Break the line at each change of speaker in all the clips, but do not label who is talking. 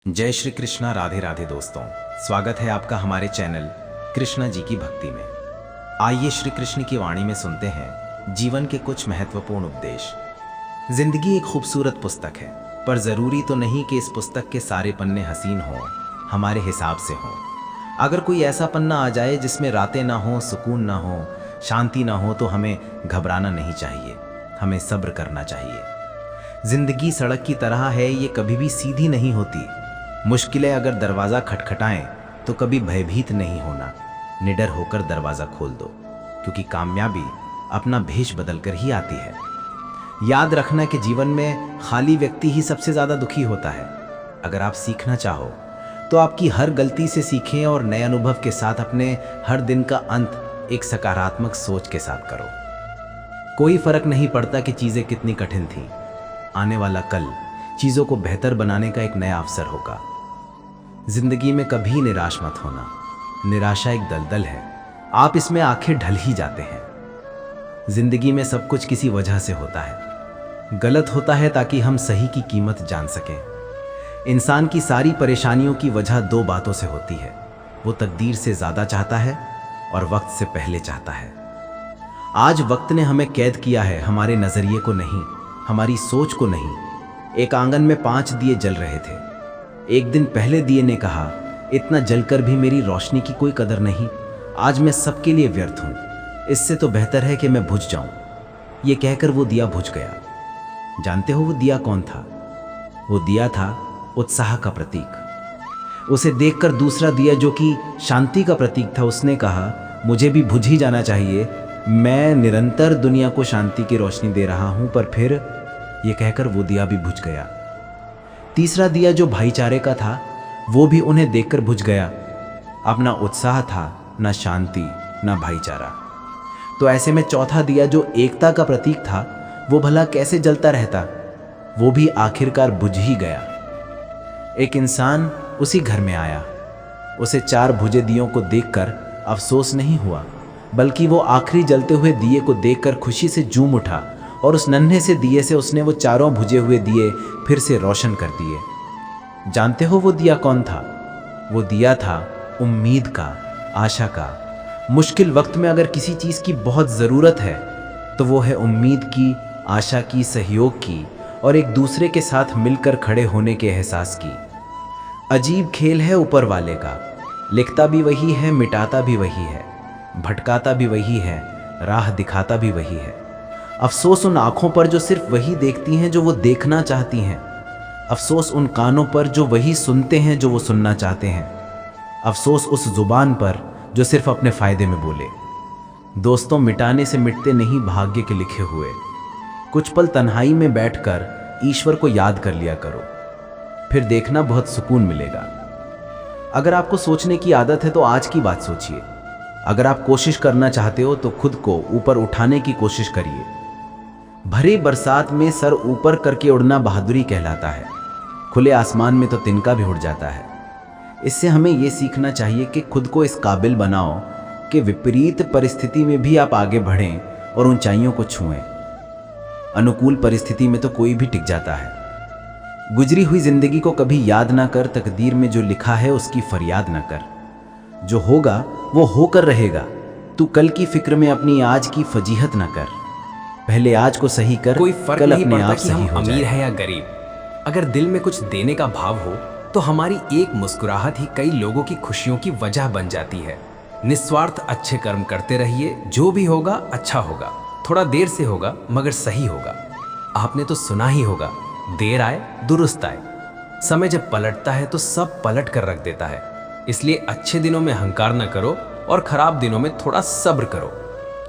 जय श्री कृष्णा, राधे राधे दोस्तों। स्वागत है आपका हमारे चैनल कृष्णा जी की भक्ति में। आइए श्री कृष्ण की वाणी में सुनते हैं जीवन के कुछ महत्वपूर्ण उपदेश। जिंदगी एक खूबसूरत पुस्तक है, पर जरूरी तो नहीं कि इस पुस्तक के सारे पन्ने हसीन हों, हमारे हिसाब से हों। अगर कोई ऐसा पन्ना आ जाए जिसमें रातें ना हो, सुकून ना हो, शांति ना हो, तो हमें घबराना नहीं चाहिए, हमें सब्र करना चाहिए। जिंदगी सड़क की तरह है, ये कभी भी सीधी नहीं होती। मुश्किलें अगर दरवाज़ा खटखटाएं तो कभी भयभीत नहीं होना, निडर होकर दरवाज़ा खोल दो, क्योंकि कामयाबी अपना भेष बदलकर ही आती है। याद रखना कि जीवन में खाली व्यक्ति ही सबसे ज़्यादा दुखी होता है। अगर आप सीखना चाहो तो आपकी हर गलती से सीखें और नए अनुभव के साथ अपने हर दिन का अंत एक सकारात्मक सोच के साथ करो। कोई फर्क नहीं पड़ता कि चीज़ें कितनी कठिन थीं, आने वाला कल चीज़ों को बेहतर बनाने का एक नया अवसर होगा। जिंदगी में कभी निराश मत होना, निराशा एक दलदल है, आप इसमें आखिर ढल ही जाते हैं। जिंदगी में सब कुछ किसी वजह से होता है, गलत होता है ताकि हम सही की कीमत जान सकें। इंसान की सारी परेशानियों की वजह दो बातों से होती है, वो तकदीर से ज़्यादा चाहता है और वक्त से पहले चाहता है। आज वक्त ने हमें कैद किया है, हमारे नज़रिए को नहीं, हमारी सोच को नहीं। एक आंगन में 5 दिए जल रहे थे। एक दिन पहले दिए ने कहा, इतना जलकर भी मेरी रोशनी की कोई कदर नहीं, आज मैं सबके लिए व्यर्थ हूँ, इससे तो बेहतर है कि मैं बुझ जाऊँ। ये कहकर वो दिया बुझ गया। जानते हो वो दिया कौन था? वो दिया था उत्साह का प्रतीक। उसे देखकर दूसरा दिया जो कि शांति का प्रतीक था, उसने कहा, मुझे भी बुझ ही जाना चाहिए, मैं निरंतर दुनिया को शांति की रोशनी दे रहा हूँ। पर फिर ये कहकर वो दिया भी बुझ गया। तीसरा दिया जो भाईचारे का था, वो भी उन्हें देखकर बुझ गया। अपना उत्साह था, ना शांति ना भाईचारा। तो ऐसे में चौथा दिया जो एकता का प्रतीक था, वो भला कैसे जलता रहता? वो भी आखिरकार बुझ ही गया। एक इंसान उसी घर में आया। उसे 4 बुझे दियों को देखकर अफसोस नहीं हुआ, बल्कि वो आखिरी जलते हुए दिए को देखकर खुशी से झूम उठा और उस नन्हे से दिए से उसने वो 4 बुझे हुए दिए फिर से रोशन कर दिए। जानते हो वो दिया कौन था? वो दिया था उम्मीद का, आशा का। मुश्किल वक्त में अगर किसी चीज़ की बहुत ज़रूरत है तो वो है उम्मीद की, आशा की, सहयोग की और एक दूसरे के साथ मिलकर खड़े होने के एहसास की। अजीब खेल है ऊपर वाले का, लिखता भी वही है, मिटाता भी वही है, भटकाता भी वही है, राह दिखाता भी वही है। अफसोस उन आँखों पर जो सिर्फ वही देखती हैं जो वो देखना चाहती हैं। अफसोस उन कानों पर जो वही सुनते हैं जो वो सुनना चाहते हैं। अफसोस उस जुबान पर जो सिर्फ अपने फ़ायदे में बोले। दोस्तों, मिटाने से मिटते नहीं भाग्य के लिखे हुए। कुछ पल तन्हाई में बैठकर ईश्वर को याद कर लिया करो, फिर देखना बहुत सुकून मिलेगा। अगर आपको सोचने की आदत है तो आज की बात सोचिए। अगर आप कोशिश करना चाहते हो तो खुद को ऊपर उठाने की कोशिश करिए। भरी बरसात में सर ऊपर करके उड़ना बहादुरी कहलाता है। खुले आसमान में तो तिनका भी उड़ जाता है। इससे हमें ये सीखना चाहिए कि खुद को इस काबिल बनाओ कि विपरीत परिस्थिति में भी आप आगे बढ़ें और ऊंचाइयों को छुएं। अनुकूल परिस्थिति में तो कोई भी टिक जाता है। गुजरी हुई जिंदगी को कभी याद ना कर, तकदीर में जो लिखा है उसकी फरियाद ना कर। जो होगा वो होकर रहेगा। तू कल की फिक्र में अपनी आज की फजीहत ना कर। पहले आज को सही कर,
कोई फर्क
कल
नहीं
अपने
पड़ता
आप
कि
सही
हम
हो
अमीर
जाए।
है या गरीब। अगर दिल में कुछ देने का भाव हो तो हमारी एक मुस्कुराहट ही कई लोगों की खुशियों की वजह बन जाती है। निस्वार्थ अच्छे कर्म करते रहिए, जो भी होगा अच्छा होगा। थोड़ा देर से होगा मगर सही होगा। आपने तो सुना ही होगा, देर आए दुरुस्त आए। समय जब पलटता है तो सब पलट कर रख देता है। इसलिए अच्छे दिनों में अहंकार न करो और खराब दिनों में थोड़ा सब्र करो।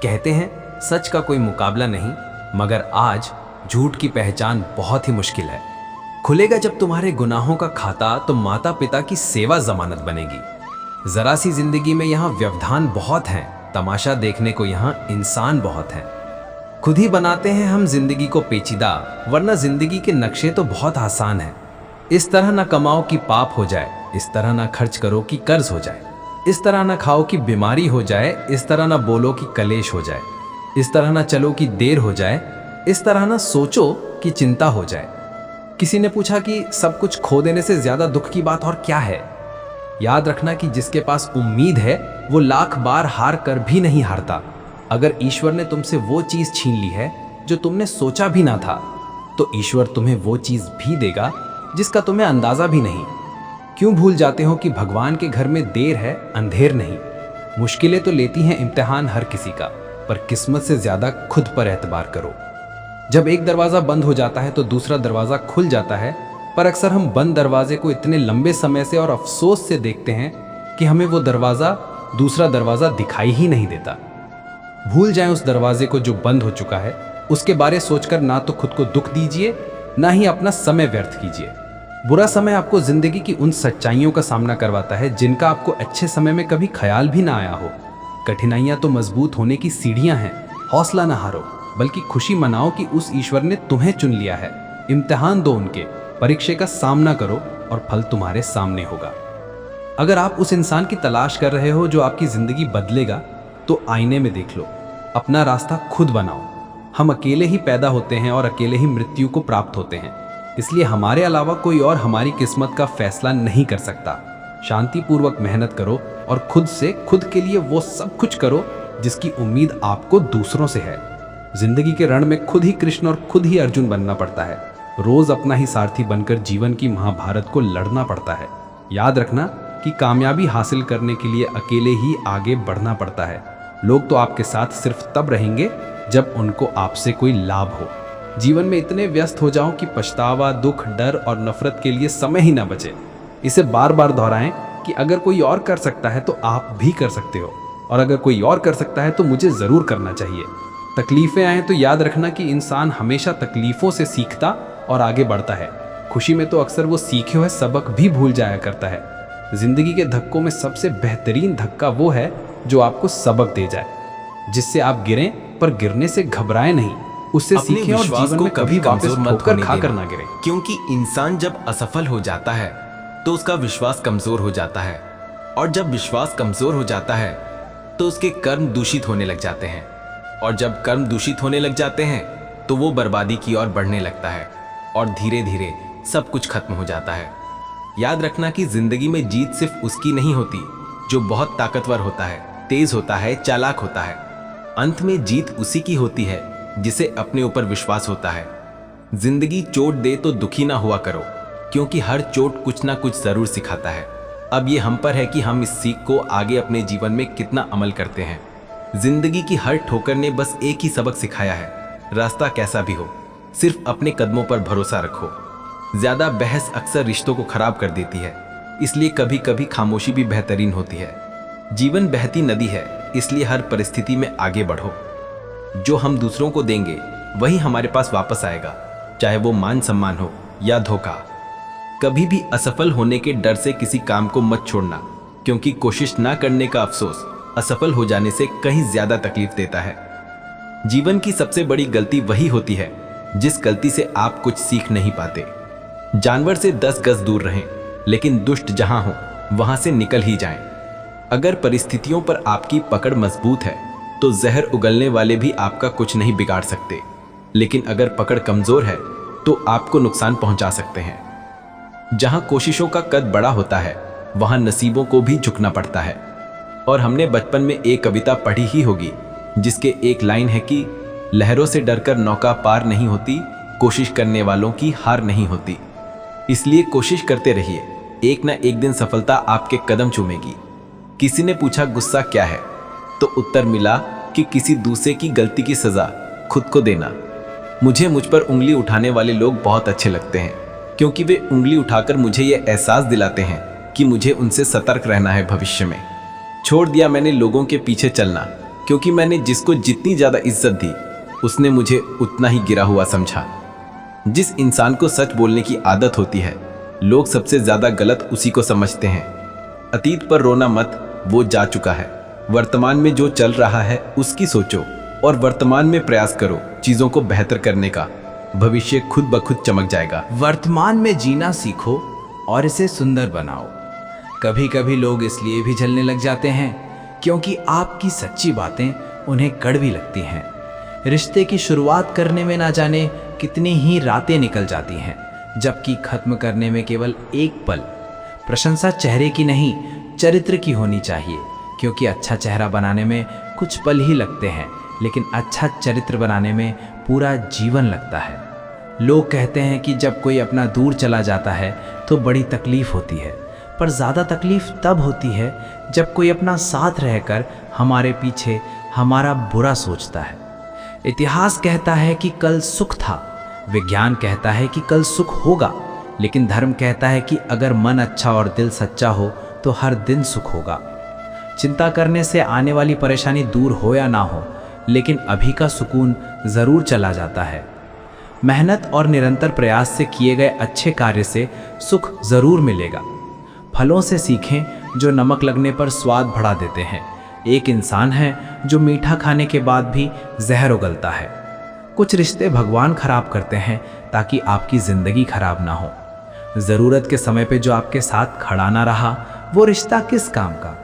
कहते हैं सच का कोई मुकाबला नहीं, मगर आज झूठ की पहचान बहुत ही मुश्किल है। खुलेगा जब तुम्हारे गुनाहों का खाता तो माता पिता की सेवा जमानत बनेगी। जरा सी जिंदगी में यहाँ व्यवधान बहुत हैं, तमाशा देखने को यहाँ इंसान बहुत हैं। खुद ही बनाते हैं हम जिंदगी को पेचीदा, वरना जिंदगी के नक्शे तो बहुत आसान है। इस तरह ना कमाओ कि पाप हो जाए, इस तरह ना खर्च करो कि कर्ज हो जाए, इस तरह ना खाओ कि बीमारी हो जाए, इस तरह ना बोलो कि कलेश हो जाए, इस तरह ना चलो कि देर हो जाए, इस तरह ना सोचो कि चिंता हो जाए। किसी ने पूछा कि सब कुछ खो देने से ज्यादा दुख की बात और क्या है। याद रखना कि जिसके पास उम्मीद है वो लाख बार हार कर भी नहीं हारता। अगर ईश्वर ने तुमसे वो चीज छीन ली है जो तुमने सोचा भी ना था, तो ईश्वर तुम्हें वो चीज भी देगा जिसका तुम्हें अंदाजा भी नहीं। क्यों भूल जाते हो कि भगवान के घर में देर है, अंधेर नहीं। मुश्किलें तो लेती हैं इम्तिहान हर किसी का, पर किस्मत से ज्यादा खुद पर एतबार करो। जब एक दरवाजा बंद हो जाता है तो दूसरा दरवाजा खुल जाता है, पर अक्सर हम बंद दरवाजे को इतने लंबे समय से और अफसोस से देखते हैं कि हमें वो दूसरा दरवाजा दिखाई ही नहीं देता। भूल जाएं उस दरवाजे को जो बंद हो चुका है। उसके बारे सोचकर ना तो खुद को दुख दीजिए, ना ही अपना समय व्यर्थ कीजिए। बुरा समय आपको जिंदगी की उन सच्चाइयों का सामना करवाता है जिनका आपको अच्छे समय में कभी ख्याल भी ना आया हो। कठिनाइयां तो मजबूत होने की सीढ़ियां हैं। हौसला ना हारो, बल्कि खुशी मनाओ कि उस ईश्वर ने तुम्हें चुन लिया है। इम्तिहान दो उनके, परीक्षा का सामना करो और फल तुम्हारे सामने होगा। अगर आप उस इंसान की तलाश कर रहे हो जो आपकी जिंदगी बदलेगा, तो आईने में देख लो, अपना रास्ता खुद बनाओ। हम अकेले ही पैदा होते हैं और अकेले ही मृत्यु को प्राप्त होते हैं, इसलिए हमारे अलावा कोई और हमारी किस्मत का फैसला नहीं कर सकता। शांतिपूर्वक मेहनत करो और खुद के लिए वो सब कुछ करो जिसकी उम्मीद आपको दूसरों से है। जिंदगी के रण में खुद ही कृष्ण और खुद ही अर्जुन बनना पड़ता है। रोज अपना ही सारथी बनकर जीवन की महाभारत को लड़ना पड़ता है। याद रखना कि कामयाबी हासिल करने के लिए अकेले ही आगे बढ़ना पड़ता है। लोग तो आपके साथ सिर्फ तब रहेंगे जब उनको आपसे कोई लाभ हो। जीवन में इतने व्यस्त हो जाओ कि पछतावा, दुख, डर और नफरत के लिए समय ही ना बचे। इसे बार बार दोहराएं कि अगर कोई और कर सकता है तो आप भी कर सकते हो, और अगर कोई और कर सकता है तो मुझे जरूर करना चाहिए। तकलीफें आए तो याद रखना कि इंसान हमेशा तकलीफों से सीखता और आगे बढ़ता है। खुशी में तो अक्सर वो सीखे हुए सबक भी भूल जाया करता है। जिंदगी के धक्कों में सबसे बेहतरीन धक्का वो है जो आपको सबक दे जाए, जिससे आप गिरें पर गिरने से घबराएं नहीं, उससे सीखें और जीवन में कभी वापस ठोकर खाकर ना गिरे।
क्योंकि इंसान जब असफल हो जाता है तो उसका विश्वास कमजोर हो जाता है, और जब विश्वास कमजोर हो जाता है तो उसके कर्म दूषित होने लग जाते हैं, और जब कर्म दूषित होने लग जाते हैं तो वो बर्बादी की ओर बढ़ने लगता है, और धीरे धीरे सब कुछ खत्म हो जाता है। याद रखना कि जिंदगी में जीत सिर्फ उसकी नहीं होती जो बहुत ताकतवर होता है, तेज होता है, चालाक होता है। अंत में जीत उसी की होती है जिसे अपने ऊपर विश्वास होता है। जिंदगी चोट दे तो दुखी ना हुआ करो, क्योंकि हर चोट कुछ ना कुछ जरूर सिखाता है। अब ये हम पर है कि हम इस सीख को आगे अपने जीवन में कितना अमल करते हैं। जिंदगी की हर ठोकर ने बस एक ही सबक सिखाया है, रास्ता कैसा भी हो, सिर्फ अपने कदमों पर भरोसा रखो। ज्यादा बहस अक्सर रिश्तों को खराब कर देती है, इसलिए कभी कभी खामोशी भी बेहतरीन होती है। जीवन बहती नदी है, इसलिए हर परिस्थिति में आगे बढ़ो। जो हम दूसरों को देंगे वही हमारे पास वापस आएगा, चाहे वो मान सम्मान हो या धोखा। कभी भी असफल होने के डर से किसी काम को मत छोड़ना, क्योंकि कोशिश ना करने का अफसोस असफल हो जाने से कहीं ज्यादा तकलीफ देता है। जीवन की सबसे बड़ी गलती वही होती है जिस गलती से आप कुछ सीख नहीं पाते। जानवर से 10 गज दूर रहें, लेकिन दुष्ट जहां हो वहां से निकल ही जाएं। अगर परिस्थितियों पर आपकी पकड़ मजबूत है तो जहर उगलने वाले भी आपका कुछ नहीं बिगाड़ सकते, लेकिन अगर पकड़ कमजोर है तो आपको नुकसान पहुंचा सकते हैं। जहां कोशिशों का कद बड़ा होता है वहां नसीबों को भी झुकना पड़ता है। और हमने बचपन में एक कविता पढ़ी ही होगी जिसके एक लाइन है कि लहरों से डरकर नौका पार नहीं होती, कोशिश करने वालों की हार नहीं होती। इसलिए कोशिश करते रहिए, एक ना एक दिन सफलता आपके कदम चूमेगी। किसी ने पूछा गुस्सा क्या है, तो उत्तर मिला कि किसी दूसरे की गलती की सजा खुद को देना। मुझ पर उंगली उठाने वाले लोग बहुत अच्छे लगते हैं, क्योंकि वे उंगली उठाकर मुझे ये एहसास दिलाते हैं कि मुझे उनसे सतर्क रहना है भविष्य में। छोड़ दिया मैंने लोगों के पीछे चलना, क्योंकि मैंने जिसको जितनी ज्यादा इज्जत दी उसने मुझे उतना ही गिरा हुआ समझा। जिस इंसान को सच बोलने की आदत होती है, लोग सबसे ज्यादा गलत उसी को समझते हैं। अतीत पर रोना मत, वो जा चुका है। वर्तमान में जो चल रहा है उसकी सोचो और वर्तमान में प्रयास करो चीजों को बेहतर करने का। भविष्य खुद ब खुद चमक जाएगा।
वर्तमान में जीना सीखो और इसे सुंदर बनाओ। कभी कभी लोग इसलिए भी जलने लग जाते हैं क्योंकि आपकी सच्ची बातें उन्हें कड़वी लगती हैं। रिश्ते की शुरुआत करने में ना जाने कितनी ही रातें निकल जाती हैं, जबकि खत्म करने में केवल एक पल। प्रशंसा चेहरे की नहीं, चरित्र की होनी चाहिए, क्योंकि अच्छा चेहरा बनाने में कुछ पल ही लगते हैं, लेकिन अच्छा चरित्र बनाने में पूरा जीवन लगता है। लोग कहते हैं कि जब कोई अपना दूर चला जाता है तो बड़ी तकलीफ होती है, पर ज़्यादा तकलीफ तब होती है जब कोई अपना साथ रहकर हमारे पीछे हमारा बुरा सोचता है। इतिहास कहता है कि कल सुख था, विज्ञान कहता है कि कल सुख होगा, लेकिन धर्म कहता है कि अगर मन अच्छा और दिल सच्चा हो तो हर दिन सुख होगा। चिंता करने से आने वाली परेशानी दूर हो या ना हो, लेकिन अभी का सुकून ज़रूर चला जाता है। मेहनत और निरंतर प्रयास से किए गए अच्छे कार्य से सुख ज़रूर मिलेगा। फलों से सीखें जो नमक लगने पर स्वाद बढ़ा देते हैं। एक इंसान है जो मीठा खाने के बाद भी जहर उगलता है। कुछ रिश्ते भगवान खराब करते हैं ताकि आपकी ज़िंदगी खराब ना हो। ज़रूरत के समय पे जो आपके साथ खड़ा ना रहा, वो रिश्ता किस काम का।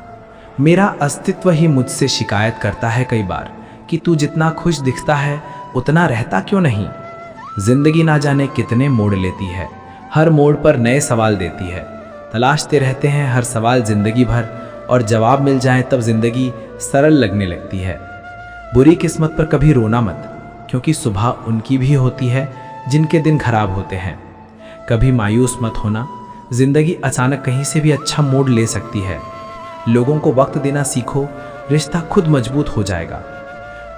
मेरा अस्तित्व ही मुझसे शिकायत करता है कई बार कि तू जितना खुश दिखता है उतना रहता क्यों नहीं। जिंदगी ना जाने कितने मोड़ लेती है, हर मोड़ पर नए सवाल देती है। तलाशते रहते हैं हर सवाल जिंदगी भर, और जवाब मिल जाए तब जिंदगी सरल लगने लगती है। बुरी किस्मत पर कभी रोना मत, क्योंकि सुबह उनकी भी होती है जिनके दिन खराब होते हैं। कभी मायूस मत होना, जिंदगी अचानक कहीं से भी अच्छा मोड़ ले सकती है। लोगों को वक्त देना सीखो, रिश्ता खुद मजबूत हो जाएगा।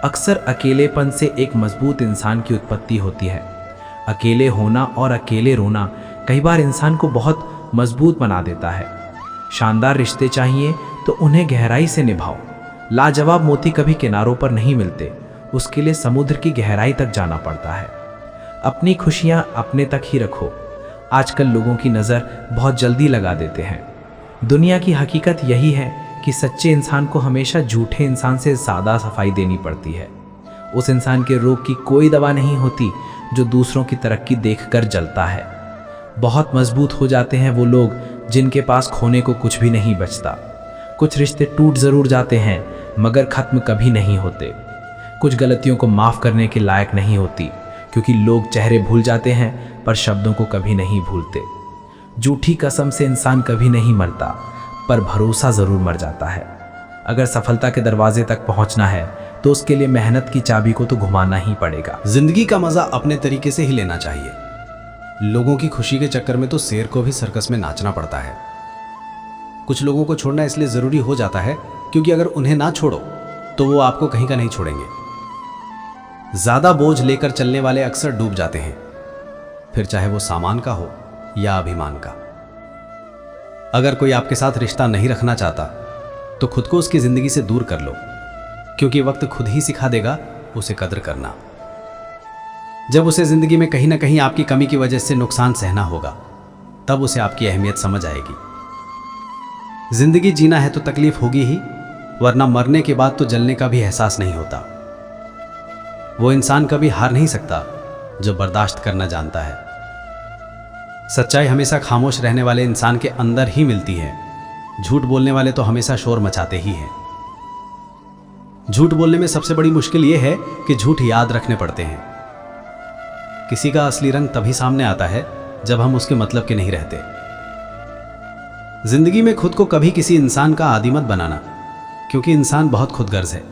अक्सर अकेलेपन से एक मजबूत इंसान की उत्पत्ति होती है। अकेले होना और अकेले रोना कई बार इंसान को बहुत मजबूत बना देता है। शानदार रिश्ते चाहिए तो उन्हें गहराई से निभाओ। लाजवाब मोती कभी किनारों पर नहीं मिलते, उसके लिए समुद्र की गहराई तक जाना पड़ता है। अपनी खुशियाँ अपने तक ही रखो। आजकल लोगों की नज़र बहुत जल्दी लगा देते हैं। दुनिया की हकीकत यही है कि सच्चे इंसान को हमेशा झूठे इंसान से ज़्यादा सफाई देनी पड़ती है। उस इंसान के रोग की कोई दवा नहीं होती जो दूसरों की तरक्की देखकर जलता है। बहुत मजबूत हो जाते हैं वो लोग जिनके पास खोने को कुछ भी नहीं बचता। कुछ रिश्ते टूट ज़रूर जाते हैं मगर ख़त्म कभी नहीं होते। कुछ गलतियों को माफ़ करने के लायक नहीं होती, क्योंकि लोग चेहरे भूल जाते हैं पर शब्दों को कभी नहीं भूलते। झूठी कसम से इंसान कभी नहीं मरता, पर भरोसा ज़रूर मर जाता है। अगर सफलता के दरवाजे तक पहुंचना है तो उसके लिए मेहनत की चाबी को तो घुमाना ही पड़ेगा।
जिंदगी का मजा अपने तरीके से ही लेना चाहिए। लोगों की खुशी के चक्कर में तो शेर को भी सर्कस में नाचना पड़ता है। कुछ लोगों को छोड़ना इसलिए ज़रूरी हो जाता है क्योंकि अगर उन्हें ना छोड़ो तो वो आपको कहीं का नहीं छोड़ेंगे। ज़्यादा बोझ लेकर चलने वाले अक्सर डूब जाते हैं, फिर चाहे वो सामान का हो या अभिमान का। अगर कोई आपके साथ रिश्ता नहीं रखना चाहता तो खुद को उसकी ज़िंदगी से दूर कर लो, क्योंकि वक्त खुद ही सिखा देगा उसे कदर करना। जब उसे ज़िंदगी में कहीं ना कहीं आपकी कमी की वजह से नुकसान सहना होगा, तब उसे आपकी अहमियत समझ आएगी। ज़िंदगी जीना है तो तकलीफ होगी ही, वरना मरने के बाद तो जलने का भी एहसास नहीं होता। वो इंसान कभी हार नहीं सकता जो बर्दाश्त करना जानता है। सच्चाई हमेशा खामोश रहने वाले इंसान के अंदर ही मिलती है। झूठ बोलने वाले तो हमेशा शोर मचाते ही हैं। झूठ बोलने में सबसे बड़ी मुश्किल यह है कि झूठ याद रखने पड़ते हैं। किसी का असली रंग तभी सामने आता है जब हम उसके मतलब के नहीं रहते। जिंदगी में खुद को कभी किसी इंसान का आदी मत बनाना, क्योंकि इंसान बहुत खुदगर्ज है।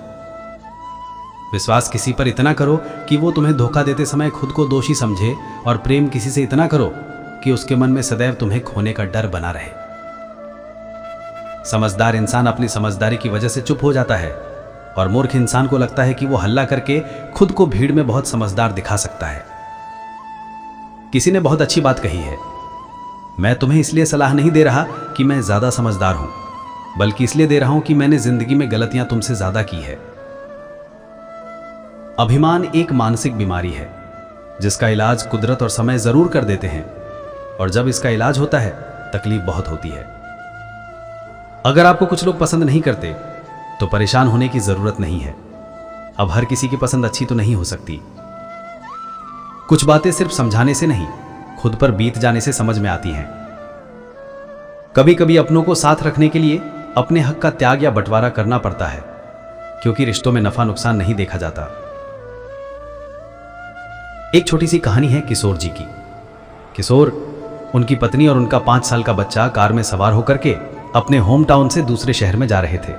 विश्वास किसी पर इतना करो कि वो तुम्हें धोखा देते समय खुद को दोषी समझे, और प्रेम किसी से इतना करो कि उसके मन में सदैव तुम्हें खोने का डर बना रहे। समझदार इंसान अपनी समझदारी की वजह से चुप हो जाता है, और मूर्ख इंसान को लगता है कि वो हल्ला करके खुद को भीड़ में बहुत समझदार दिखा सकता है। किसी ने बहुत अच्छी बात कही है, मैं तुम्हें इसलिए सलाह नहीं दे रहा कि मैं ज्यादा समझदार हूं, बल्कि इसलिए दे रहा हूं कि मैंने जिंदगी में गलतियां तुमसे ज्यादा की है। अभिमान एक मानसिक बीमारी है जिसका इलाज कुदरत और समय जरूर कर देते हैं, और जब इसका इलाज होता है तकलीफ बहुत होती है। अगर आपको कुछ लोग पसंद नहीं करते तो परेशान होने की जरूरत नहीं है। अब हर किसी की पसंद अच्छी तो नहीं हो सकती। कुछ बातें सिर्फ समझाने से नहीं, खुद पर बीत जाने से समझ में आती हैं। कभी कभी अपनों को साथ रखने के लिए अपने हक का त्याग या बंटवारा करना पड़ता है, क्योंकि रिश्तों में नफा नुकसान नहीं देखा जाता। एक छोटी सी कहानी है किशोर जी की। किशोर, उनकी पत्नी और उनका 5 साल का बच्चा कार में सवार होकर के अपने होम टाउन से दूसरे शहर में जा रहे थे,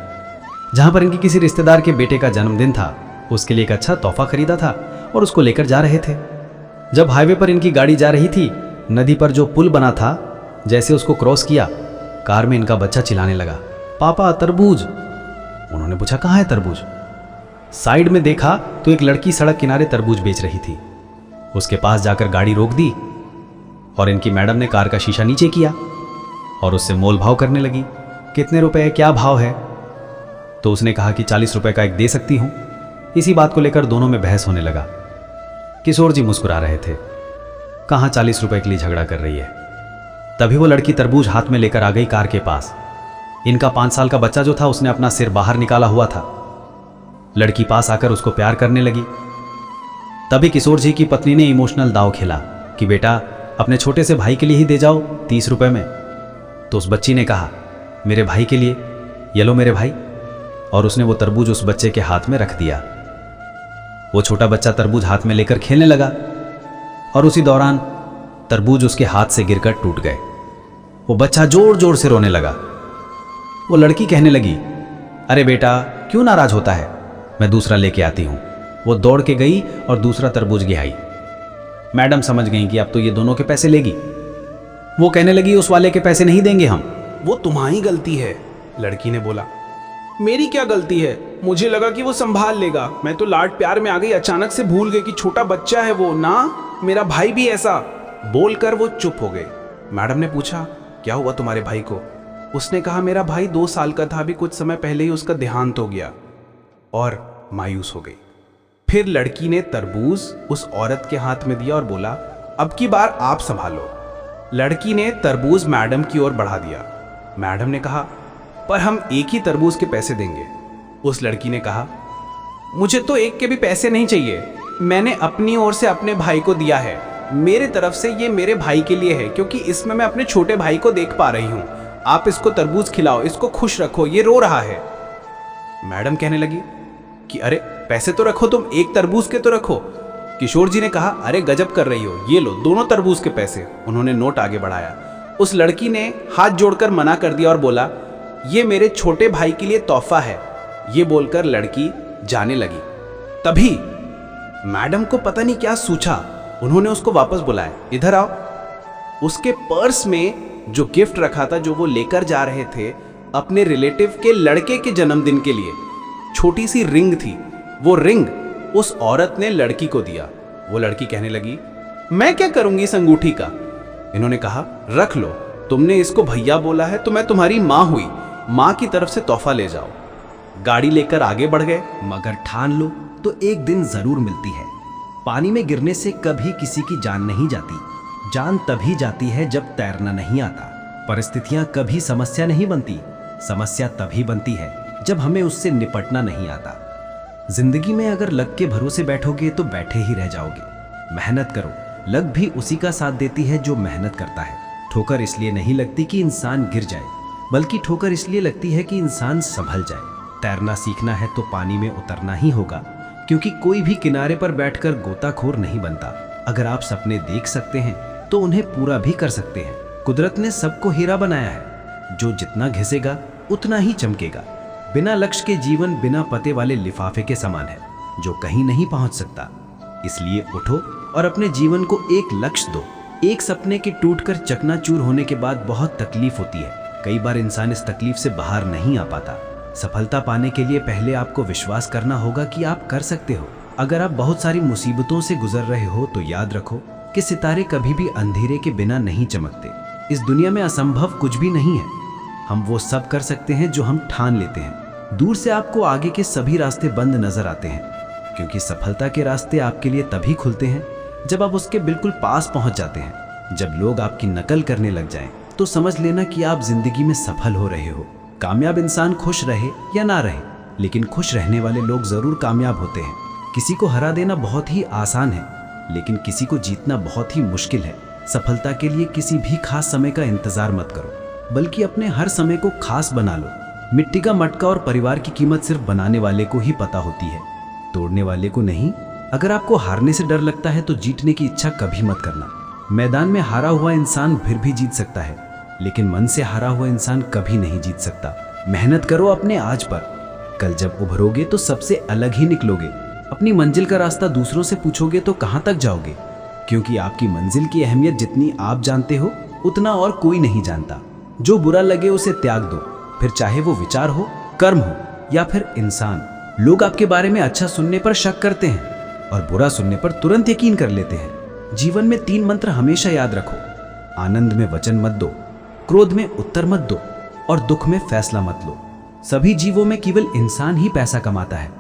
जहां पर इनकी किसी रिश्तेदार के बेटे का जन्मदिन था। उसके लिए एक अच्छा तोहफा खरीदा था और उसको लेकर जा रहे थे। जब हाईवे पर इनकी गाड़ी जा रही थी, नदी पर जो पुल बना था, जैसे उसको क्रॉस किया, कार में इनका बच्चा चिल्लाने लगा, पापा तरबूज। उन्होंने पूछा, कहाँ है तरबूज? साइड में देखा तो एक लड़की सड़क किनारे तरबूज बेच रही थी। उसके पास जाकर गाड़ी रोक दी और इनकी मैडम ने कार का शीशा नीचे किया और उससे मोल भाव करने लगी। कितने रुपए, क्या भाव है? तो उसने कहा कि 40 रुपए का एक दे सकती हूं। इसी बात को लेकर दोनों में बहस होने लगा। किशोर जी मुस्कुरा रहे थे, कहां 40 रुपए के लिए झगड़ा कर रही है। तभी वो लड़की तरबूज हाथ में लेकर आ गई कार के पास। इनका 5 साल का बच्चा जो था, उसने अपना सिर बाहर निकाला हुआ था। लड़की पास आकर उसको प्यार करने लगी। तभी किशोर जी की पत्नी ने इमोशनल दाव खेला कि बेटा अपने छोटे से भाई के लिए ही दे जाओ 30 रुपए में। तो उस बच्ची ने कहा, मेरे भाई के लिए, ये लो मेरे भाई। और उसने वो तरबूज उस बच्चे के हाथ में रख दिया। वो छोटा बच्चा तरबूज हाथ में लेकर खेलने लगा और उसी दौरान तरबूज उसके हाथ से गिरकर टूट गए। वो बच्चा जोर जोर से रोने लगा। वो लड़की कहने लगी, अरे बेटा क्यों नाराज होता है, मैं दूसरा लेके आती हूं। वो दौड़ के गई और दूसरा तरबूज गिराई। मैडम समझ गई कि अब तो ये दोनों के पैसे लेगी। वो कहने लगी, उस वाले के पैसे नहीं देंगे हम।
वो तुम्हारी गलती है, लड़की ने बोला। मेरी क्या गलती है? मुझे लगा कि वो संभाल लेगा। मैं तो लाड प्यार में आ गई, अचानक से भूल गई कि छोटा बच्चा है वो ना, मेरा भाई भी ऐसा। बोलकर वो चुप हो गए। मैडम ने पूछा, क्या हुआ तुम्हारे भाई को? उसने कहा, मेरा भाई 2 साल का था, अभी कुछ समय पहले ही उसका देहांत हो गया। और मायूस हो गई। फिर लड़की ने तरबूज उस औरत के हाथ में दिया और बोला, अब की बार आप संभालो। लड़की ने तरबूज मैडम की ओर बढ़ा दिया। मैडम ने कहा, पर हम एक ही तरबूज के पैसे देंगे। उस लड़की ने कहा, मुझे तो एक के भी पैसे नहीं चाहिए, मैंने अपनी ओर से अपने भाई को दिया है। मेरे तरफ से ये मेरे भाई के लिए है, क्योंकि इसमें मैं अपने छोटे भाई को देख पा रही हूँ। आप इसको तरबूज खिलाओ, इसको खुश रखो, ये रो रहा है। मैडम कहने लगी कि अरे पैसे तो रखो, तुम एक तरबूज के तो रखो। किशोर जी ने कहा, अरे गजब कर रही हो, ये लो दोनों तरबूज के पैसे। उन्होंने नोट आगे बढ़ाया। उस लड़की ने हाथ जोड़कर मना कर दिया और बोला, ये मेरे छोटे भाई के लिए तोहफा है। ये बोलकर लड़की जाने लगी। तभी मैडम को पता नहीं क्या सूझा, उन्होंने उसको वापस बुलाया, इधर आओ। उसके पर्स में जो गिफ्ट रखा था, जो वो लेकर जा रहे थे अपने रिलेटिव के लड़के के जन्मदिन के लिए, छोटी सी रिंग थी। वो रिंग उस औरत ने लड़की को दिया। वो लड़की कहने लगी, मैं क्या करूंगी इस अंगूठी का? इन्होंने कहा, रख लो, तुमने इसको भैया बोला है तो मैं तुम्हारी माँ हुई, माँ की तरफ से तोहफा ले जाओ। गाड़ी लेकर आगे बढ़ गए।
मगर ठान लो तो एक दिन जरूर मिलती है। पानी में गिरने से कभी किसी की जान नहीं जाती। जान तभी जाती है जब तैरना नहीं आता। परिस्थितियां कभी समस्या नहीं बनती, समस्या तभी बनती है जब हमें उससे निपटना नहीं आता। जिंदगी में अगर लक के भरोसे बैठोगे तो बैठे ही रह जाओगे। मेहनत करो, लक भी उसी का साथ देती है जो मेहनत करता है। ठोकर इसलिए नहीं लगती कि इंसान गिर जाए, बल्कि ठोकर इसलिए लगती है कि इंसान संभल जाए। तैरना सीखना है तो पानी में उतरना ही होगा, क्योंकि कोई भी किनारे पर बैठकर गोताखोर नहीं बनता। अगर आप सपने देख सकते हैं तो उन्हें पूरा भी कर सकते हैं। कुदरत ने सबको हीरा बनाया है, जो जितना घिसेगा उतना ही चमकेगा। बिना लक्ष्य के जीवन बिना पते वाले लिफाफे के समान है, जो कहीं नहीं पहुंच सकता। इसलिए उठो और अपने जीवन को एक लक्ष्य दो। एक सपने के टूटकर चकनाचूर होने के बाद बहुत तकलीफ होती है। कई बार इंसान इस तकलीफ से बाहर नहीं आ पाता। सफलता पाने के लिए पहले आपको विश्वास करना होगा कि आप कर सकते हो। अगर आप बहुत सारी मुसीबतों से गुजर रहे हो तो याद रखो कि सितारे कभी भी अंधेरे के बिना नहीं चमकते। इस दुनिया में असंभव कुछ भी नहीं है। हम वो सब कर सकते हैं जो हम ठान लेते हैं। दूर से आपको आगे के सभी रास्ते बंद नजर आते हैं, क्योंकि सफलता के रास्ते आपके लिए तभी खुलते हैं जब आप उसके बिल्कुल पास पहुंच जाते हैं। जब लोग आपकी नकल करने लग जाएं, तो समझ लेना कि आप जिंदगी में सफल हो रहे हो। कामयाब इंसान खुश रहे या ना रहे, लेकिन खुश रहने वाले लोग जरूर कामयाब होते हैं। किसी को हरा देना बहुत ही आसान है, लेकिन किसी को जीतना बहुत ही मुश्किल है। सफलता के लिए किसी भी खास समय का इंतजार मत करो, बल्कि अपने हर समय को खास बना लो। मिट्टी का मटका और परिवार की कीमत सिर्फ बनाने वाले को ही पता होती है, तोड़ने वाले को नहीं। अगर आपको हारने से डर लगता है तो जीतने की इच्छा कभी मत करना।
मैदान में हारा हुआ इंसान फिर भी जीत सकता है, लेकिन मन से हारा हुआ इंसान कभी नहीं जीत सकता। मेहनत करो अपने आज पर, कल जब उभरोगे तो सबसे अलग ही निकलोगे। अपनी मंजिल का रास्ता दूसरों से पूछोगे तो कहाँ तक जाओगे, क्योंकि आपकी मंजिल की अहमियत जितनी आप जानते हो उतना और कोई नहीं जानता। जो बुरा लगे उसे त्याग दो, फिर चाहे वो विचार हो, कर्म हो या फिर इंसान। लोग आपके बारे में अच्छा सुनने पर शक करते हैं और बुरा सुनने पर तुरंत यकीन कर लेते हैं। जीवन में 3 मंत्र हमेशा याद रखो। आनंद में वचन मत दो, क्रोध में उत्तर मत दो और दुख में फैसला मत लो। सभी जीवों में केवल इंसान ही पैसा कमाता है।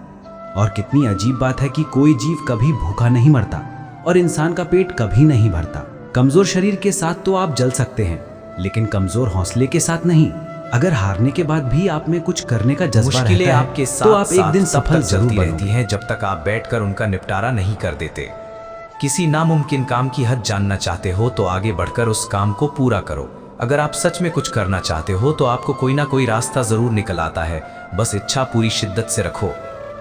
और कितनी अजीब बात है कि कोई जीव कभी भूखा नहीं मरता और इंसान का पेट कभी नहीं भरता। कमजोर शरीर के साथ तो आप जल सकते हैं, लेकिन कमजोर हौसले के साथ नहीं। अगर हारने के बाद भी आप में कुछ करने का जज्बा
मुश्किलें
रहता है,
आपके साथ
तो आप एक दिन
साथ
सफल जरूर
चलती रहती
बनोगे।
हैं जब तक आप बैठकर उनका निपटारा नहीं कर देते। किसी नामुमकिन काम की हद जानना चाहते हो तो आगे बढ़कर उस काम को पूरा करो। अगर आप सच में कुछ करना चाहते हो तो आपको कोई ना कोई रास्ता जरूर निकल आता है, बस इच्छा पूरी शिद्दत से रखो।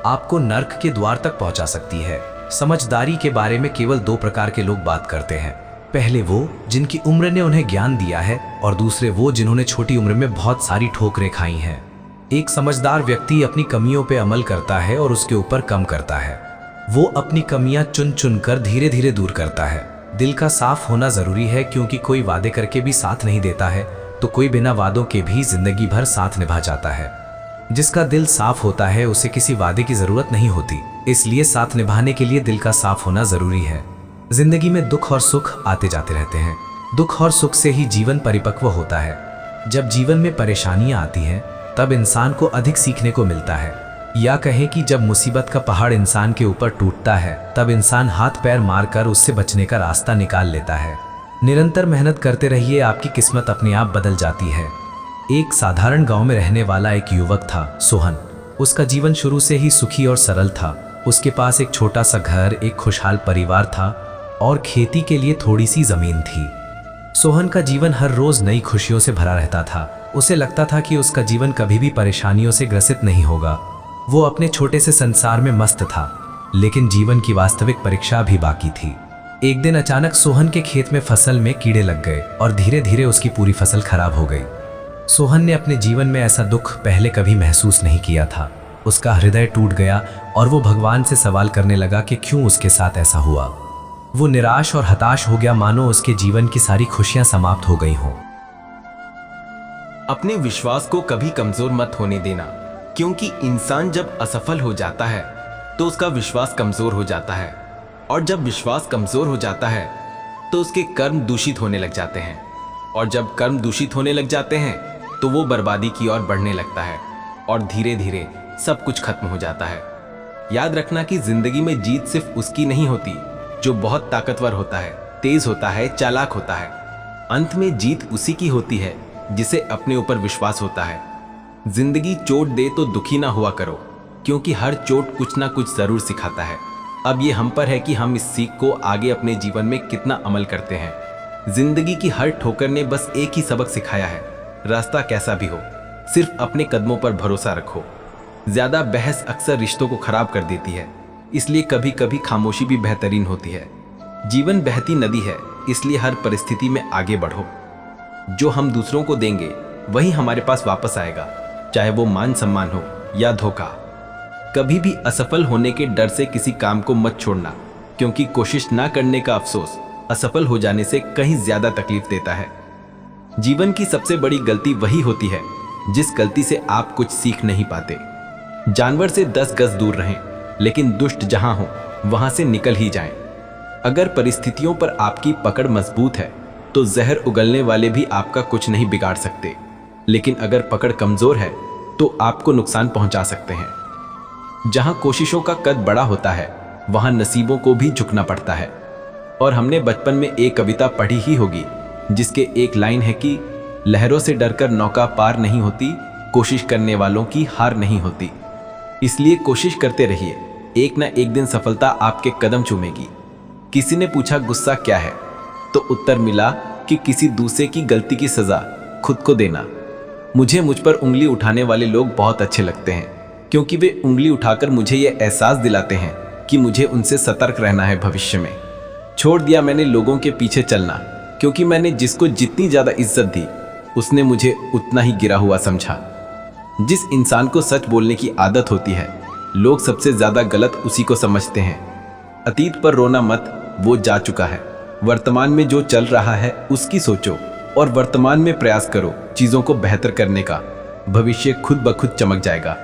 आपको नर्क के द्वार तक पहुंचा सकती है। समझदारी के बारे में केवल 2 प्रकार के लोग बात करते हैं। पहले वो जिनकी उम्र ने उन्हें ज्ञान दिया है और दूसरे वो जिन्होंने छोटी उम्र में बहुत सारी ठोकरें खाई हैं। एक समझदार व्यक्ति अपनी कमियों पे अमल करता है और उसके ऊपर कम करता है। वो अपनी कमियां चुन चुन कर धीरे धीरे दूर करता है। दिल का साफ होना जरूरी है, क्योंकि कोई वादे करके भी साथ नहीं देता है तो कोई बिना वादों के भी जिंदगी भर साथ निभा जाता है। जिसका दिल साफ होता है उसे किसी वादे की जरूरत नहीं होती, इसलिए साथ निभाने के लिए दिल का साफ होना जरूरी है। जिंदगी में दुख और सुख आते जाते रहते हैं। दुख और सुख से ही जीवन परिपक्व होता है। जब जीवन में परेशानियां आती हैं तब इंसान को अधिक सीखने को मिलता है, या कहें कि जब मुसीबत का पहाड़ इंसान के ऊपर टूटता है तब इंसान हाथ पैर मारकर उससे बचने का रास्ता निकाल लेता है। निरंतर मेहनत करते रहिए, आपकी किस्मत अपने आप बदल जाती है। एक साधारण गांव में रहने वाला एक युवक था, सोहन। उसका जीवन शुरू से ही सुखी और सरल था। उसके पास एक छोटा सा घर, एक खुशहाल परिवार था और खेती के लिए थोड़ी सी जमीन थी। सोहन का जीवन हर रोज नई खुशियों से भरा रहता था। उसे लगता था कि उसका जीवन कभी भी परेशानियों से ग्रसित नहीं होगा। वो अपने छोटे से संसार में मस्त था, लेकिन जीवन की वास्तविक परीक्षा भी बाकी थी। एक दिन अचानक सोहन के खेत में फसल में कीड़े लग गए और धीरे धीरे उसकी पूरी फसल खराब हो गई। सोहन ने अपने जीवन में ऐसा दुख पहले कभी महसूस नहीं किया था। उसका हृदय टूट गया और वो भगवान से सवाल करने लगा कि क्यों उसके साथ ऐसा हुआ। वो निराश और हताश हो गया, मानो उसके जीवन की सारी खुशियां समाप्त हो गई हों।
अपने विश्वास को कभी कमजोर मत होने देना, क्योंकि इंसान जब असफल हो जाता है तो उसका विश्वास कमजोर हो जाता है, और जब विश्वास कमजोर हो जाता है तो उसके कर्म दूषित होने लग जाते हैं, और जब कर्म दूषित होने लग जाते हैं तो वो बर्बादी की ओर बढ़ने लगता है और धीरे धीरे सब कुछ खत्म हो जाता है। याद रखना कि जिंदगी में जीत सिर्फ उसकी नहीं होती जो बहुत ताकतवर होता है, तेज होता है, चालाक होता है। अंत में जीत उसी की होती है जिसे अपने ऊपर विश्वास होता है। जिंदगी चोट दे तो दुखी ना हुआ करो, क्योंकि हर चोट कुछ ना कुछ जरूर सिखाता है। अब ये हम पर है कि हम इस सीख को आगे अपने जीवन में कितना अमल करते हैं। जिंदगी की हर ठोकर ने बस एक ही सबक सिखाया है, रास्ता कैसा भी हो, सिर्फ अपने कदमों पर भरोसा रखो। ज्यादा बहस अक्सर रिश्तों को खराब कर देती है, इसलिए कभी कभी खामोशी भी बेहतरीन होती है। जीवन बहती नदी है, इसलिए हर परिस्थिति में आगे बढ़ो। जो हम दूसरों को देंगे वही हमारे पास वापस आएगा, चाहे वो मान सम्मान हो या धोखा। कभी भी असफल होने के डर से किसी काम को मत छोड़ना, क्योंकि कोशिश ना करने का अफसोस असफल हो जाने से कहीं ज्यादा तकलीफ देता है। जीवन की सबसे बड़ी गलती वही होती है जिस गलती से आप कुछ सीख नहीं पाते। जानवर से 10 गज दूर रहें, लेकिन दुष्ट जहां हो वहां से निकल ही जाएं। अगर परिस्थितियों पर आपकी पकड़ मजबूत है तो जहर उगलने वाले भी आपका कुछ नहीं बिगाड़ सकते, लेकिन अगर पकड़ कमजोर है तो आपको नुकसान पहुंचा सकते हैं। जहां कोशिशों का कद बड़ा होता है वहां नसीबों को भी झुकना पड़ता है। और हमने बचपन में एक कविता पढ़ी ही होगी जिसके एक लाइन है कि लहरों से डरकर नौका पार नहीं होती, कोशिश करने वालों की हार नहीं होती। इसलिए कोशिश करते रहिए, एक ना एक दिन सफलता आपके कदम चूमेगी। किसी ने पूछा गुस्सा क्या है, तो उत्तर मिला कि किसी दूसरे की गलती की सजा खुद को देना। मुझे मुझ पर उंगली उठाने वाले लोग बहुत अच्छे लगते हैं, क्योंकि वे उंगली उठाकर मुझे यह एहसास दिलाते हैं कि मुझे उनसे सतर्क रहना है भविष्य में। छोड़ दिया मैंने लोगों के पीछे चलना, क्योंकि मैंने जिसको जितनी ज़्यादा इज्जत दी उसने मुझे उतना ही गिरा हुआ समझा। जिस इंसान को सच बोलने की आदत होती है, लोग सबसे ज़्यादा गलत उसी को समझते हैं। अतीत पर रोना मत, वो जा चुका है। वर्तमान में जो चल रहा है उसकी सोचो और वर्तमान में प्रयास करो चीज़ों को बेहतर करने का। भविष्य खुद ब खुद चमक जाएगा।